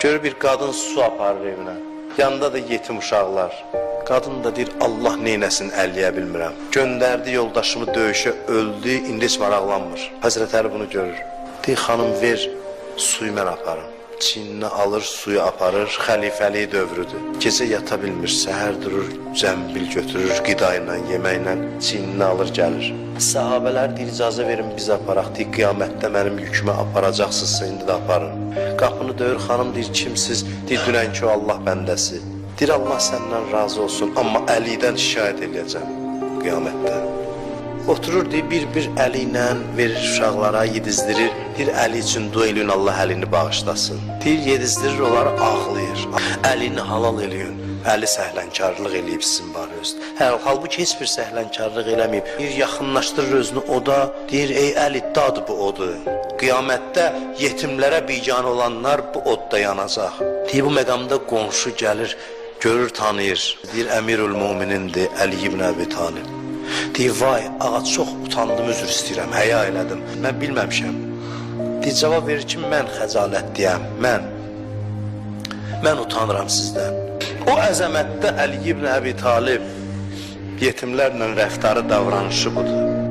Görür bir qadın su aparır evinə. Yanında da yetim uşaqlar. Qadın da deyir, Allah neynəsin əlləyə bilmirəm. Göndərdi yoldaşımı döyüşə, öldü, indi heç maraqlanmır. Həzrət Əli bunu görür. Deyir, xanım ver, suyu mən aparım. Çininə alır, suyu aparır, xəlifəliyi dövrüdür. Gecə yata bilmir, səhər durur, zəmbil götürür, qida ilə, yeməklə, çininə alır, gəlir. Səhabələr deyir, icazə verin biz aparaq, deyir, qiyamətdə mənim yükümə aparacaqsınızsa, indi də aparın. Qapını döyür, xanım deyir, kimsiz? Deyir, dünənki o Allah bəndəsi. Deyir, Allah səndən razı olsun, amma Əlidən şikayət eləyəcəm qiyamətdə. Oturur, deyir, bir əli ilə verir uşaqlara, yedizdirir. Deyir, Əli üçün dua eləyin, Allah əlini bağışlasın. Deyir, yedizdirir, onları ağlayır. Əlini halal eləyin. Əli səhlənkarlıq eləyib sizin barə özü. Halbuki heç bir səhlənkarlıq eləməyib. Deyir, yaxınlaşdırır özünü oda. Deyir, ey Əli, dadır bu odu. Qiyamətdə yetimlərə biganə olanlar bu odda yanacaq. Deyir, bu məqamda qonşu gəlir, görür, tanıyır. Deyir, Əmirül Muminindir, Əli ibn Əbi Talib. Deyir, vay, ağa çox utandım, üzr istəyirəm, həya elədim, mən bilməmişəm. Deyir, cavab verir ki, mən xəcalətliyəm, mən utanıram sizdən. O əzəmətdə Əli ibn Əbi Talib yetimlərlə rəftarı, davranışı budur.